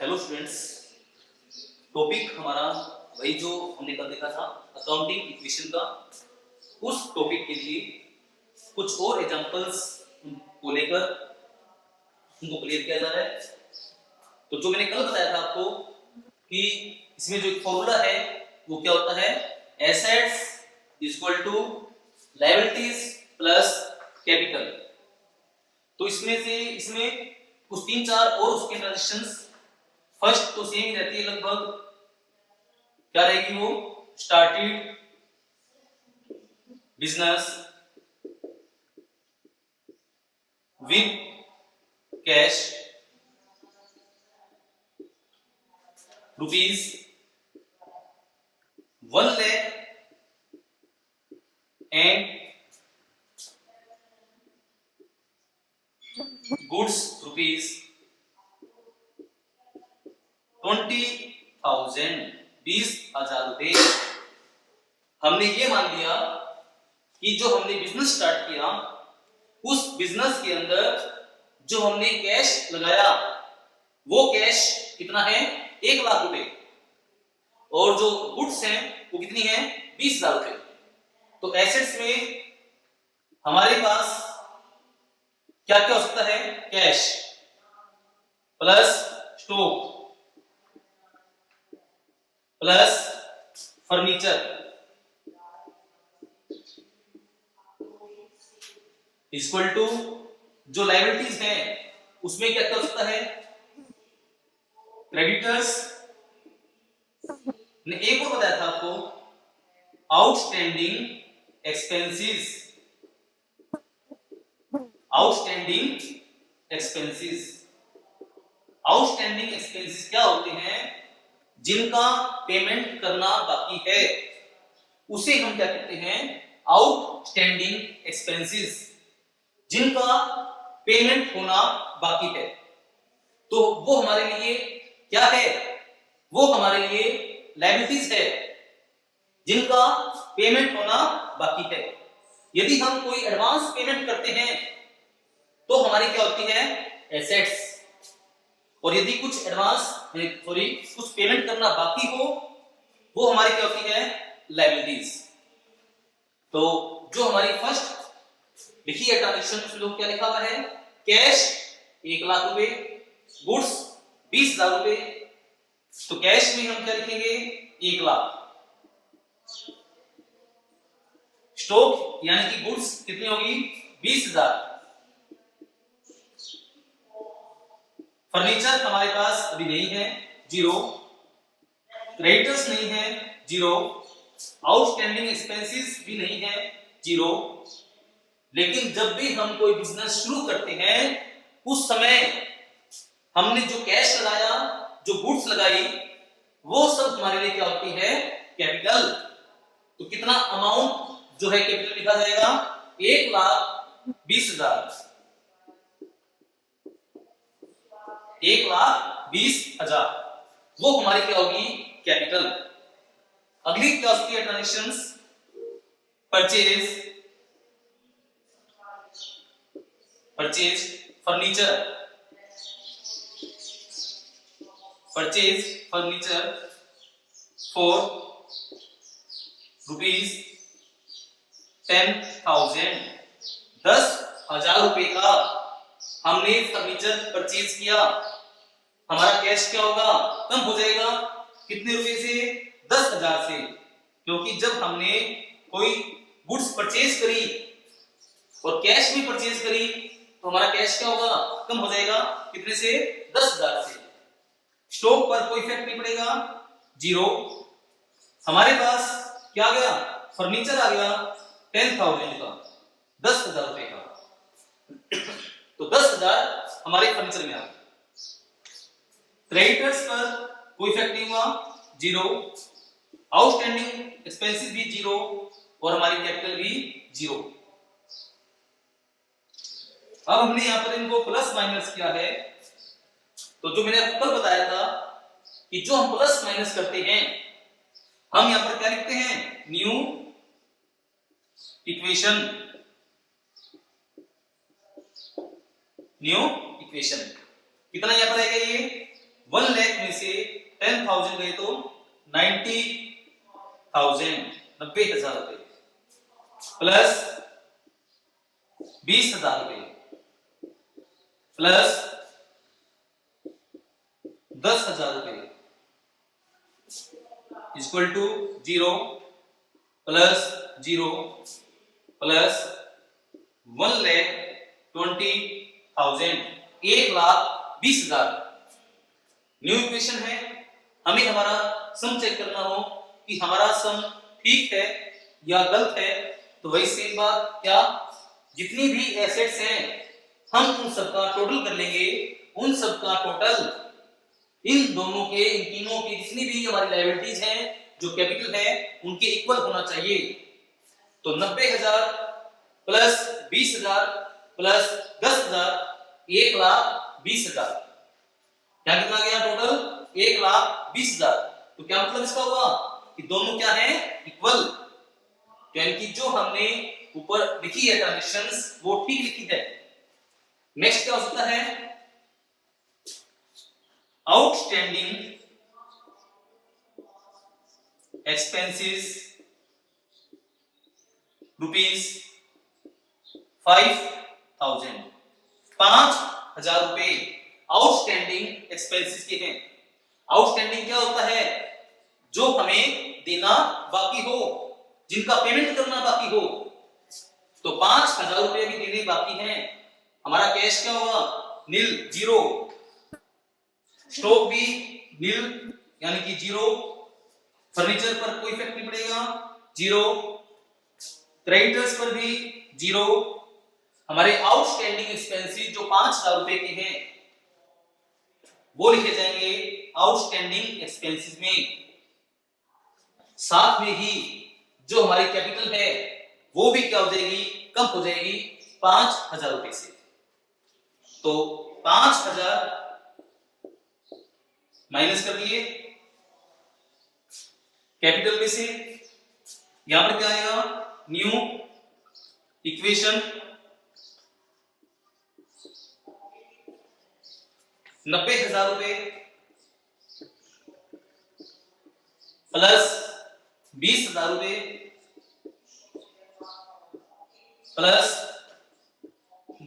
Hello students, topic हमारा वही जो हमने कल देखा था अकाउंटिंग इक्वेशन का। उस टॉपिक के लिए कुछ और एग्जांपल्स को लेकर उनको क्लियर किया जा रहा है। तो जो मैंने कल बताया था आपको कि इसमें जो एक फॉर्मूला है वो क्या होता है, assets equal to liabilities plus capital. तो इसमें कुछ 3-4 और उसके ट्रांजेक्शंस। फर्स्ट तो सेम ही रहती है लगभग, क्या रहेगी वो, started business with cash rupees 1 lakh and goods rupees 20,000 20,000 रुपए। हमने ये मान लिया कि जो हमने बिजनेस स्टार्ट किया उस बिजनेस के अंदर जो हमने कैश लगाया वो कैश कितना है, 1 लाख रुपए, और जो गुड्स हैं वो कितनी है, 20,000 रुपए। तो एसेट्स में हमारे पास क्या क्या हो सकता है, cash plus stock plus furniture equal to जो लायबिलिटीज है उसमें क्या क्या हो सकता है, क्रेडिटर्स ने एक और बताया था आपको, outstanding expenses. Outstanding expenses outstanding expenses क्या होते हैं, जिनका पेमेंट करना बाकी है उसे हम क्या कहते हैं, आउटस्टैंडिंग एक्सपेंसेस, जिनका पेमेंट होना बाकी है। तो वो हमारे लिए क्या है, वो हमारे लिए लायबिलिटीज है जिनका पेमेंट होना बाकी है। यदि हम कोई एडवांस पेमेंट करते हैं तो हमारी क्या होती है, एसेट्स। और यदि कुछ कुछ पेमेंट करना बाकी हो वो हमारी क्या होती है, लायबिलिटीज। तो जो हमारी फर्स्ट लिखी है ट्रांजेक्शन उसमें लोग क्या लिखा हुआ है, कैश 1 लाख रुपए, गुड्स 20,000 रुपए। तो कैश में हम क्या लिखेंगे, 1 लाख, स्टॉक यानी कि गुड्स कितनी होगी, 20,000, फर्नीचर हमारे पास अभी नहीं है 0, क्रेडिटर्स नहीं है 0, आउटस्टैंडिंग एक्सपेंसेस भी नहीं है 0। लेकिन जब भी हम कोई बिजनेस शुरू करते हैं उस समय हमने जो कैश लगाया, जो गुड्स लगाई, वो सब हमारे लिए क्या होती है, कैपिटल। तो कितना अमाउंट जो है कैपिटल लिखा जाएगा, 1,20,000, 1,20,000, वो हमारी क्या होगी, कैपिटल। अगली क्या होती है transactions, purchase furniture for rupees 10,000, 10,000 रुपए का हमने फर्नीचर परचेज किया। हमारा कैश क्या होगा, कम हो जाएगा, कितने रुपए से, 10,000 से, क्योंकि जब हमने कोई गुड्स परचेज करी और कैश भी परचेज करी तो हमारा कैश क्या होगा, कम हो जाएगा, कितने से, 10,000 से। स्टॉक पर कोई इफेक्ट नहीं पड़ेगा, 0। हमारे पास क्या आ गया, फर्नीचर आ गया 10,000 का, 10,000 रुपए का। तो 10,000 हमारे फर्नीचर में आ गया। क्रेडिटर्स पर कोई इफेक्ट नहीं हुआ, 0, आउटस्टैंडिंग एक्सपेंसेस भी 0 और हमारी कैपिटल भी 0। अब हमने यहां पर इनको प्लस माइनस किया है। तो जो मैंने आपको कल बताया था कि जो हम प्लस माइनस करते हैं हम यहां पर क्या लिखते हैं, न्यू इक्वेशन, कितना यहां पर आएगा, ये 1 लाख में से 10,000 गए तो 90,000 90,000 रुपए प्लस 20,000 रुपए प्लस 10,000 रुपए equal to 0 plus 0 plus 1,20,000 1,20,000 new equation है। हमें हमारा सम चेक करना हो कि हमारा सम ठीक है या गलत है, तो वही सेम बात, क्या जितनी भी एसेट्स हैं हम उन सबका टोटल कर लेंगे, उन सबका टोटल इन दोनों के, इन तीनों की जितनी भी हमारी लायबिलिटीज हैं जो कैपिटल है उनके इक्वल होना चाहिए। तो 90,000 प्लस 20,000 प्लस 10,000 1,20,000, क्या कितना गया टोटल 1,20,000। तो क्या मतलब इसका हुआ कि दोनों क्या है इक्वल, यानी कि जो हमने ऊपर लिखी है ट्रांजेक्शंस वो ठीक लिखी है। नेक्स्ट क्या हो सकता है, आउटस्टैंडिंग एक्सपेंसेस ₹5,000 5,000 रुपए आउटस्टैंडिंग एक्सपेंसेस के हैं। आउटस्टैंडिंग क्या होता है, जो हमें देना बाकी हो, जिनका पेमेंट करना बाकी हो। तो 5,000 रुपए भी देने बाकी हैं। हमारा कैश क्या होगा, नील, जीरो, स्टॉक भी नील यानी कि जीरो, फर्नीचर पर कोई इफेक्ट नहीं पड़ेगा, जीरो, क्रेडिटर्स पर भी जीरो। हमारे आउटस्टैंडिंग एक्सपेंसेस जो 5,000 रुपए के हैं वो लिखे जाएंगे आउटस्टैंडिंग एक्सपेंसेस में। साथ में ही जो हमारी कैपिटल है वो भी क्या हो जाएगी, कम हो जाएगी 5,000 रुपए से। तो 5,000 माइनस कर दिए कैपिटल में से, यहां पर क्या आएगा, न्यू इक्वेशन 90,000 रुपए प्लस 20,000 रुपए प्लस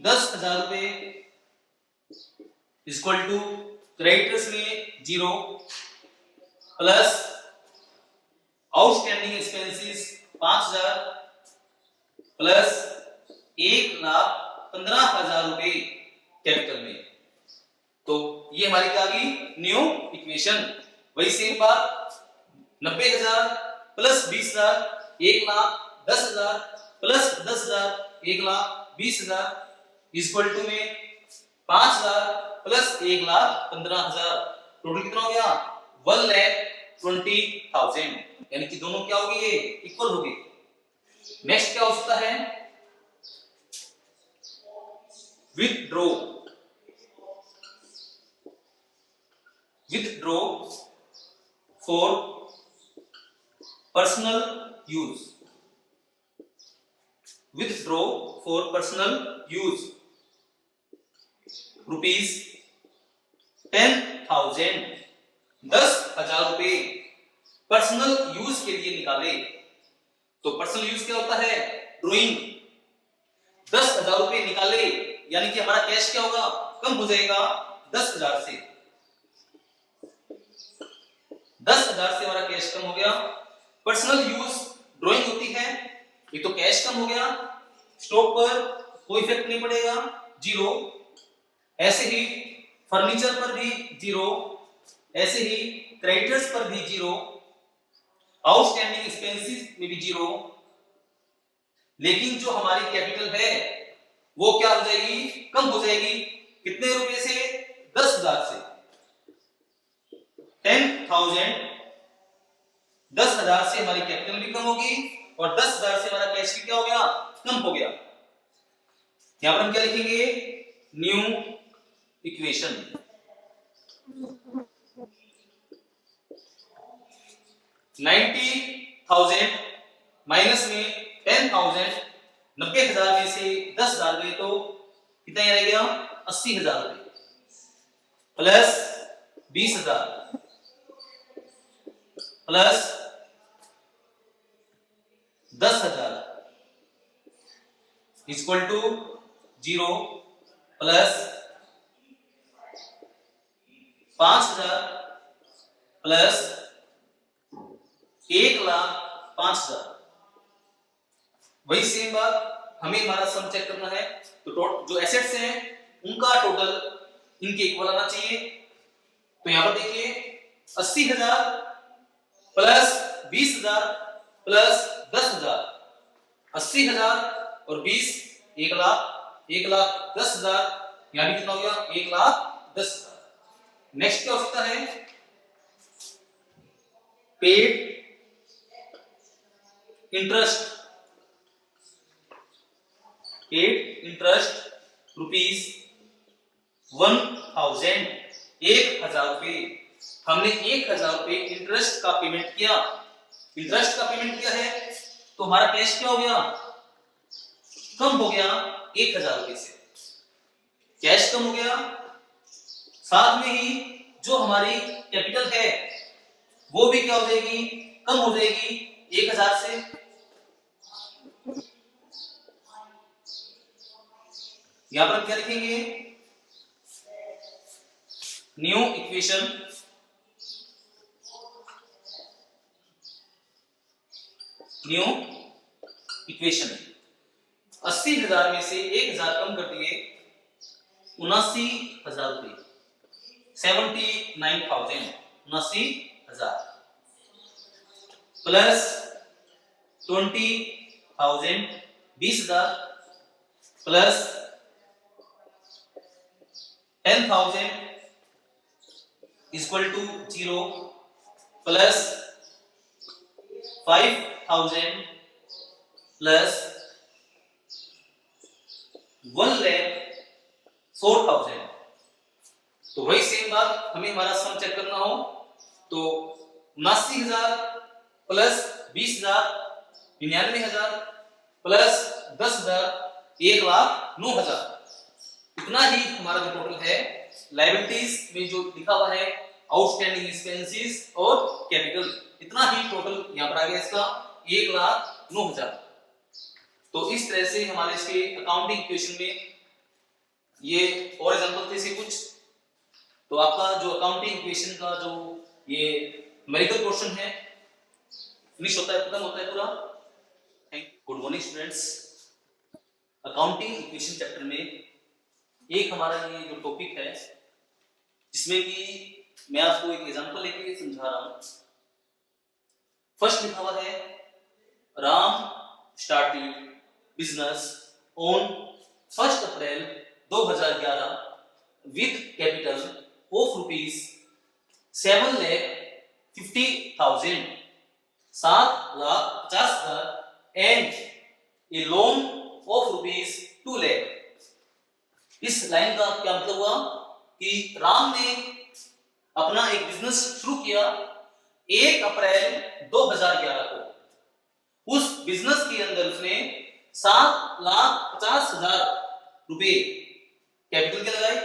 10,000 रुपए इक्वल टू क्रेडिटर्स में zero plus outstanding expenses 5,000 plus 1,15,000 रुपए कैपिटल में। तो ये हमारी क्या आ गई न्यू इक्वेशन। वही सेम बात, 90,000 प्लस 20,000 1,10,000 प्लस 10,000 1,20,000 इक्वल टू में 5,000 प्लस 1,15,000, टोटल कितना हो गया 1,20,000, यानी कि दोनों क्या हो गए, ये इक्वल हो गए। नेक्स्ट क्या हो सकता है, withdraw for personal use, withdraw for personal use ₹10,000 10,000 रुपए पर्सनल यूज के लिए निकाले। तो पर्सनल यूज क्या होता है, ड्राइंग। 10,000 रुपए निकाले यानी कि हमारा कैश क्या होगा, कम हो जाएगा 10,000 से। 10,000 से हमारा कैश कम हो गया। पर्सनल यूज ड्राइंग होती है, ये तो कैश कम हो गया, स्टॉक पर कोई इफेक्ट नहीं पड़ेगा, जीरो। ऐसे ही फर्नीचर पर भी जीरो, ऐसे ही क्रेडिटर्स पर भी जीरो, आउटस्टैंडिंग एक्सपेंसेस में भी जीरो। लेकिन जो हमारी कैपिटल है वो क्या हो जाएगी, कम हो जाएगी, कितने रुपए से, 10,000 से। 10,000 10,000 से हमारी कैपिटल भी कम होगी और 10,000 से हमारा कैश भी क्या हो गया, कम हो गया। यहां पर हम क्या लिखेंगे, न्यू इक्वेशन 90,000 माइनस में 10,000, 90,000 में से 10,000 गए तो कितना रह गया, 80,000 रुपए plus 20,000 plus 10,000 equal to 0 plus 5,000 plus 1,05,000। वही सेम बात हमें हमारा सम चेक करना है, तो जो एसेट्स हैं उनका टोटल इनके इक्वल आना चाहिए। तो यहां पर देखिए 80,000 प्लस 20,000 प्लस 10,000, 80,000 और 20 1,10,000, यहां भी कितना हो गया 1,10,000। नेक्स्ट क्या हो सकता है, paid interest, paid interest rupees 1,000, 1,000 रुपए। हमने 1,000 रुपए इंटरेस्ट का पेमेंट किया, इंटरेस्ट का पेमेंट किया है तो हमारा कैश क्या हो गया, कम हो गया 1,000 रुपए से, कैश कम हो गया। साथ में ही जो हमारी कैपिटल है वो भी क्या हो जाएगी, कम हो जाएगी 1,000 से। यहां पर क्या लिखेंगे, न्यू इक्वेशन, न्यू इक्वेशन 80,000 में से 1,000 कम कर दिए, 79,000 रुपए, 79,000, 79,000 plus 20,000, 20,000 plus 10,000 equal to 0 plus 5,000 plus 1,04,000। तो वही सेम बात हमें हमारा सम चेक करना हो तो 79,000 प्लस 20,000 99,000 प्लस 10,000 1,09,000। इतना ही हमारा जो टोटल है लायबिलिटीज में जो लिखा हुआ है आउटस्टैंडिंग एक्सपेंसेस और कैपिटल, इतना ही टोटल यहां पर आ गया इसका 1,09,000। तो इस तरह से हमारे इसके अकाउंटिंग इक्वेशन में ये और एग्जांपल थे से कुछ। तो आपका जो अकाउंटिंग इक्वेशन का जो ये न्यूमेरिकल पोर्शन है फिनिश होता है, खत्म होता है पूरा। Good morning students. Accounting equation chapter में एक हमारा ये जो टॉपिक है जिसमें कि मैं आपको एक एग्जांपल लेके समझा रहा हूं। फर्स्ट लिखा हुआ है, Ram started business on 1 April 2011 with capital of rupees 7,50,000, 7,50,000 and A loan of rupees 2 lakh. इस लाइन का क्या मतलब हुआ कि राम ने अपना एक बिजनेस शुरू किया 1 अप्रैल 2011 को। उस बिजनेस के अंदर उसने 7,50,000 रुपए कैपिटल के लगाए,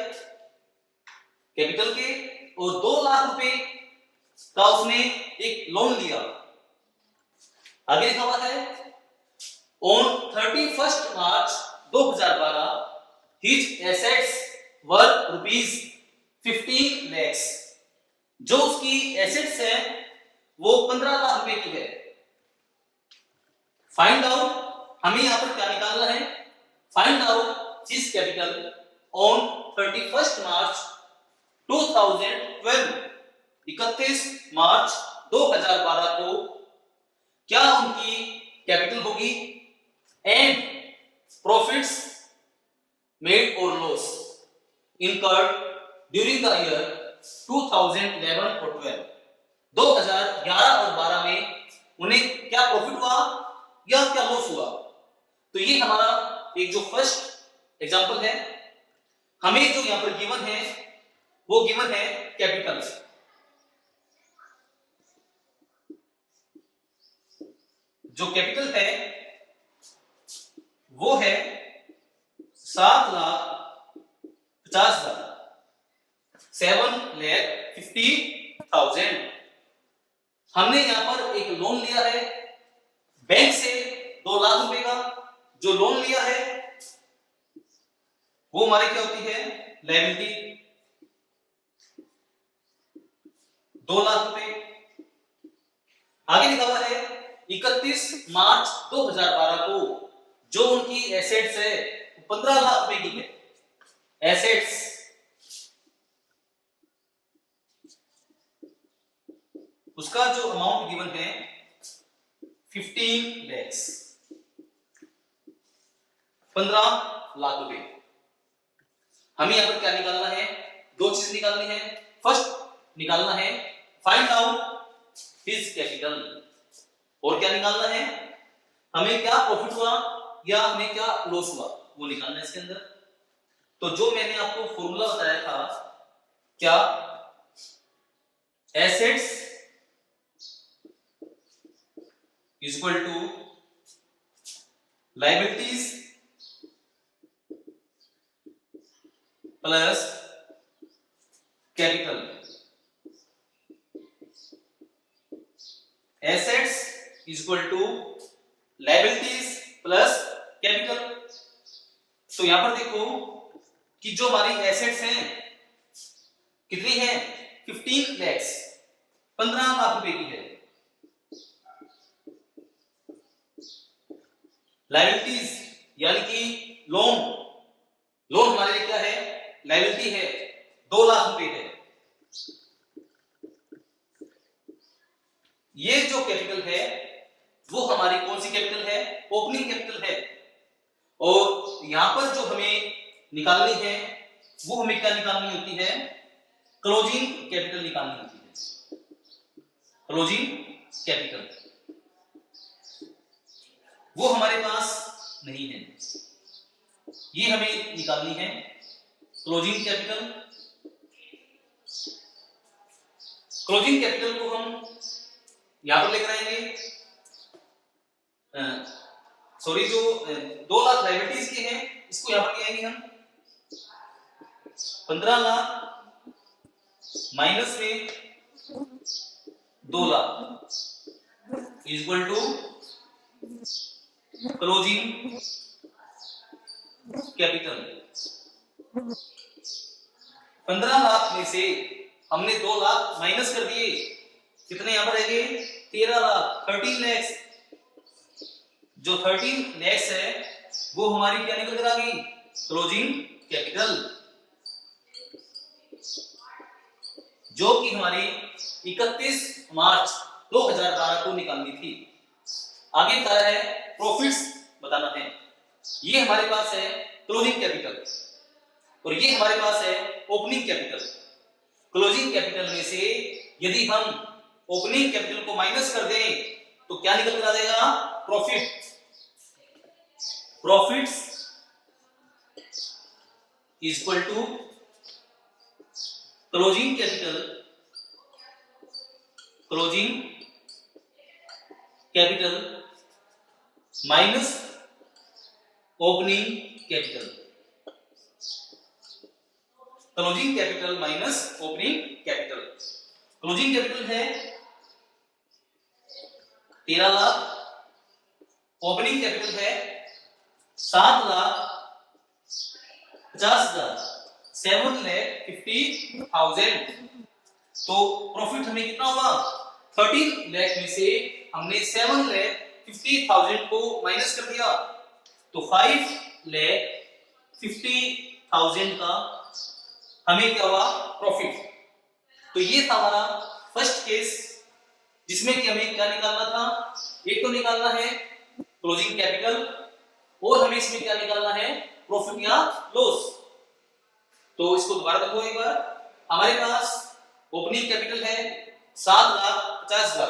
कैपिटल के, और 2 लाख रुपए का उसने एक लोन लिया। आगे लिखा हुआ है, on 31 March 2012 his assets were rupees 15 lakhs। जो उसकी एसेट्स है वो 15 लाख रुपए की है। फाइंड आउट, हमें यहां पर क्या निकालना है, find out his capital on 31 मार्च 2012, 31 मार्च 2012 को क्या उनकी कैपिटल होगी, and profits made or loss incurred during the year 2011 or 12। 2011 और 12 में उन्हें क्या प्रॉफिट हुआ या क्या लॉस हुआ। तो ये हमारा एक जो फर्स्ट एग्जांपल है। हमें जो यहां पर गिवन है वो गिवन है कैपिटल। जो कैपिटल है वो है 7,50,000, 7,50,000 50,000। हमने यहां पर एक लोन लिया है बैंक से 2 लाख रुपए का। जो लोन लिया है वो हमारी क्या होती है, लायबिलिटी, 2 लाख रुपए। आगे निकाला है 31 मार्च 2012 को जो उनकी एसेट्स है 15 लाख रुपए की है। एसेट्स उसका जो अमाउंट गिवन है 15 लैक्स, 15 लाख रुपए। हमें यहां पर क्या निकालना है, दो चीज निकालनी है। फर्स्ट निकालना है फाइंड आउट हिज कैपिटल, और क्या निकालना है, हमें क्या प्रॉफिट हुआ या हमें क्या लॉस हुआ वो निकालना है इसके अंदर। तो जो मैंने आपको फॉर्मूला बताया था, क्या, assets is equal to liabilities plus capital. Assets is equal to liabilities plus capital. तो यहां पर देखो कि जो हमारी एसेट्स हैं कितनी है, 15 लैक्स, 15 लाख रुपए की है। लायबिलिटीज यानी कि लोन, लोन हमारे लिए क्या है, लायबिलिटी है, 2 लाख रुपए है। ये जो कैपिटल है वो हमारी कौन सी कैपिटल है, ओपनिंग कैपिटल है। और यहां पर जो हमें निकालनी है वो हमें क्या निकालनी होती है, क्लोजिंग कैपिटल निकालनी होती है, क्लोजिंग कैपिटल। वो हमारे पास नहीं है, ये हमें निकालनी है क्लोजिंग कैपिटल। क्लोजिंग कैपिटल को हम यहां पर लेकर आएंगे, सॉरी जो 2 लाख लायबिलिटीज के हैं इसको यहां पर ले आएंगे हम, 15 लाख माइनस में 2 lakh is equal to closing capital. 15 lakh में से हमने 2 लाख माइनस कर दिए, कितने यहां पर रह गए, 13 लाख, 13 लैक्स। जो 13 लैक्स है वो हमारी क्या निकल कर आ गई, क्लोजिंग कैपिटल, जो कि हमारी 31 मार्च 2012 को निकालनी थी। आगे क्या है, प्रॉफिट्स बताना है। ये हमारे पास है क्लोजिंग कैपिटल और ये हमारे पास है ओपनिंग कैपिटल। क्लोजिंग कैपिटल में से यदि हम ओपनिंग कैपिटल को माइनस कर दें तो क्या निकल कर आ जाएगा, profit. Profits is equal to closing capital, closing capital minus opening capital, closing capital minus opening capital. Closing capital है 13 लाख, ओपनिंग कैपिटल है 7,50,000, 7,50,000। तो प्रॉफिट हमें कितना हुआ, 13 लाख में से हमने 7,50,000 को माइनस कर दिया तो 5,50,000 का हमें क्या हुआ, प्रॉफिट। तो ये था हमारा फर्स्ट केस जिसमें कि हमें क्या निकालना था, एक तो निकालना है क्लोजिंग कैपिटल और हमें इसमें क्या निकालना है, प्रॉफिट या लॉस। तो इसको दोबारा देखो एक बार, हमारे पास ओपनिंग कैपिटल है 7,50,000,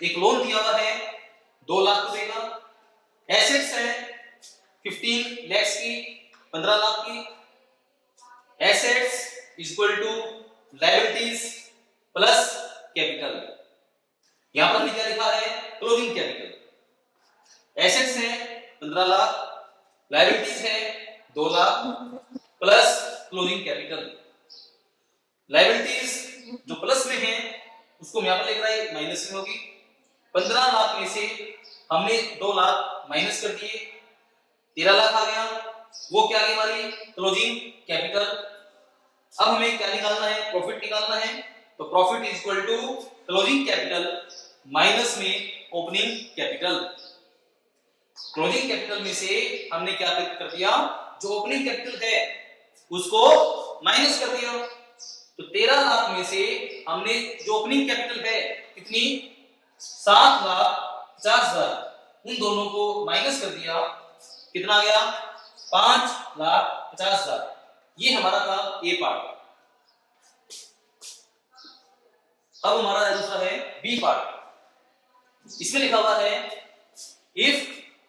एक लोन दिया हुआ है 2 लाख रुपए का, एसेट्स है 15 लैक्स की, 15 लाख की। Assets is equal to liabilities plus capital, यहां पर क्या लिखा है, क्लोजिंग कैपिटल। एसेट्स है 15 लाख, लायबिलिटीज है 2 lakh plus closing capital. Liabilities जो प्लस में है उसको यहां पर लेकर आए, माइनस में होगी। 15 लाख में से हमने 2 लाख माइनस कर दिए, 13 लाख आ गया। वो क्या आ गई हमारी क्लोजिंग कैपिटल। अब हमें क्या निकालना है, प्रॉफिट निकालना है। तो profit is equal to closing capital minus में ओपनिंग कैपिटल। क्लोजिंग कैपिटल में से हमने क्या कर दिया, जो ओपनिंग कैपिटल है उसको माइनस कर दिया। तो 13 लाख में से हमने जो ओपनिंग कैपिटल है कितनी, 7,50,000, उन दोनों को माइनस कर दिया, कितना आ गया 5,50,000। ये हमारा था ए पार्ट। अब हमारा दूसरा है बी पार्ट। इसमें लिखा हुआ है if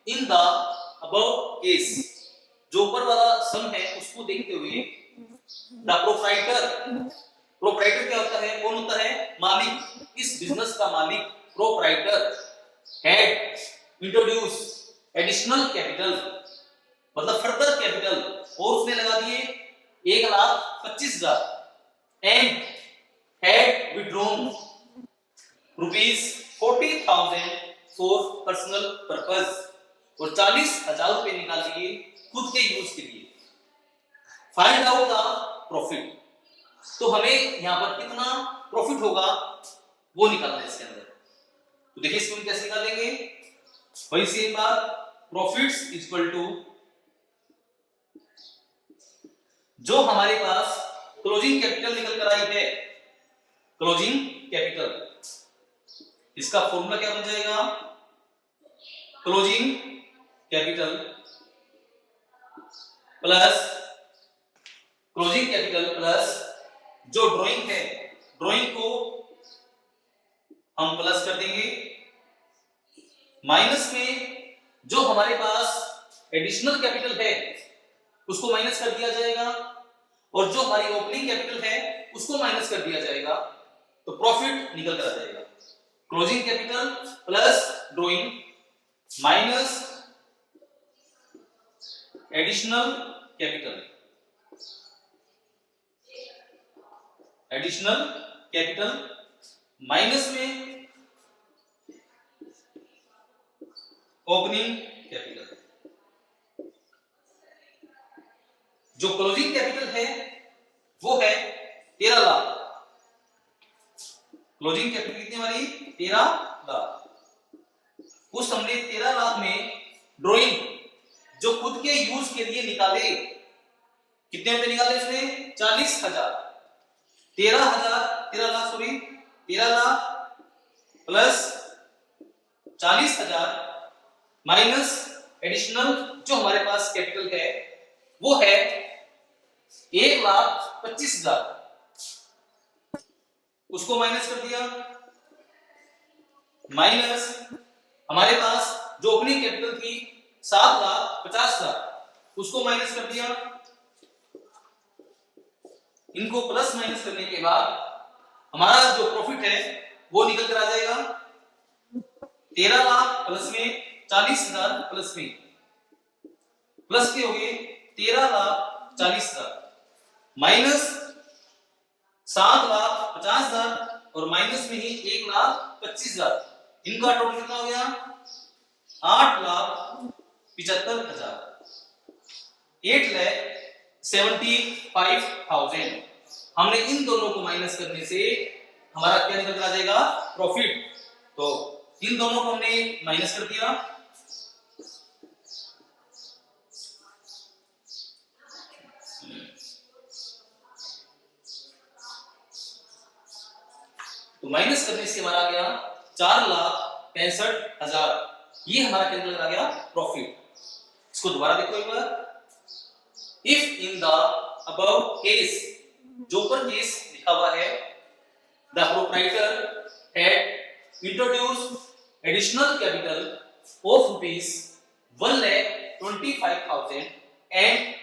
in the above case, जो ऊपर वाला सम है उसको देखते हुए द प्रोप्राइटर, प्रोप्राइटर क्या होता है, कौन होता है, मालिक, इस बिजनेस का मालिक proprietor had introduce additional capital, मतलब फर्दर कैपिटल, और उसने लगा दिए 1,25,000 and had withdrawn ₹40,000 for personal purpose, और 40,000 रुपए निकाल लिए खुद के यूज के लिए। फाइंड आउट द प्रॉफिट, तो हमें यहां पर कितना प्रॉफिट होगा वो निकालना है इसके अंदर। तो देखिए इसको हम कैसे निकालेंगे, वही सेम बात, प्रॉफिट्स इक्वल टू जो हमारे पास क्लोजिंग कैपिटल निकल कर आई है, क्लोजिंग कैपिटल, इसका फॉर्मूला क्या बन जाएगा, closing capital plus closing capital plus जो ड्राइंग है, ड्राइंग को हम प्लस कर देंगे, माइनस में जो हमारे पास एडिशनल कैपिटल है उसको माइनस कर दिया जाएगा, और जो हमारी ओपनिंग कैपिटल है उसको माइनस कर दिया जाएगा, तो प्रॉफिट निकल कर आ जाएगा। Closing capital plus drawing minus additional capital, additional capital minus में ओपनिंग कैपिटल। जो क्लोजिंग कैपिटल है वो है 13 लाख, क्लोजिंग कैपिटल कितनी हमारी 13 लाख। उस हमने 13 लाख में ड्राइंग जो खुद के यूज के लिए निकाले, कितने रुपए निकाले उसने, 40,000, 13 लाख प्लस 40,000 माइनस एडिशनल जो हमारे पास कैपिटल है वो है 1,25,000, उसको माइनस कर दिया, माइनस हमारे पास जो ओपनिंग कैपिटल थी 7,50,000, उसको माइनस कर दिया। इनको प्लस माइनस करने के बाद हमारा जो प्रॉफिट है वो निकल कर आ जाएगा 13 लाख प्लस में 40,000 प्लस में प्लस के हो गए 13,40,000 माइनस 7,50,000 और माइनस में ही 1,25,000, इनका टोटल कितना हो गया 8,75,000, 8,75,000। हमने इन दोनों को माइनस करने से हमारा क्या निकल कर आ जाएगा प्रॉफिट। तो इन दोनों को हमने माइनस कर दिया, तो माइनस करने से हमारा आ गया 4,65,000, ये हमारा क्या निकल कर आ गया प्रॉफिट। इसको दोबारा देखो एक बार, if in the above case, जो ऊपर केस लिखा हुआ है, the proprietor had introduced additional capital of ₹1,25,000 and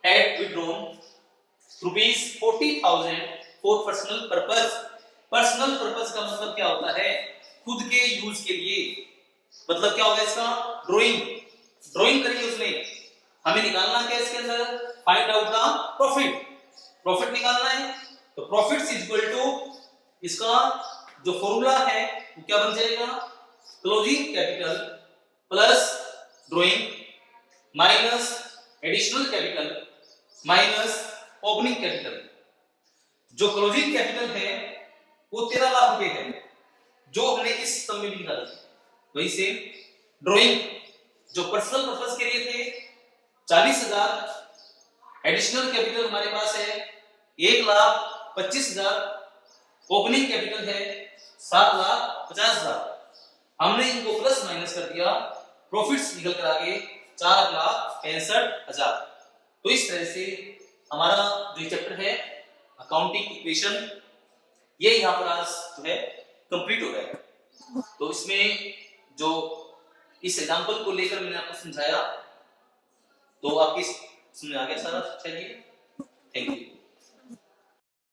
had withdrawn ₹40,000 for personal purpose. Personal purpose का मतलब क्या होता है, खुद के यूज के लिए, मतलब क्या होगा इसका, ड्राइंग करी उसने, हमें निकालना क्या है इसके अंदर, find out the profit, profit निकालना है। तो प्रॉफिट्स इज इक्वल टू इसका जो फॉर्मूला है वो क्या बन जाएगा, closing capital plus drawing minus additional capital minus opening capital. जो क्लोजिंग कैपिटल है वो 13 लाख रुपए है जो हमने इस सम में भी निकाला था। वही से ड्राइंग जो पर्सनल पर्पस के लिए थे 40,000, एडिशनल कैपिटल हमारे पास है 1,25,000, ओपनिंग कैपिटल है 7,50,000। हमने इनको प्लस माइनस कर दिया, प्रॉफिट्स निकल कर आ गए 4,65,000। तो इस तरह से हमारा जो चैप्टर है अकाउंटिंग इक्वेशन ये यहाँ पर आज जो है कंप्लीट हो रहा है। तो इसमें जो इस एग्जांपल को लेकर मैंने आपको समझाया तो आपकी समझ आ गया सारा। चलिए, थैंक यू।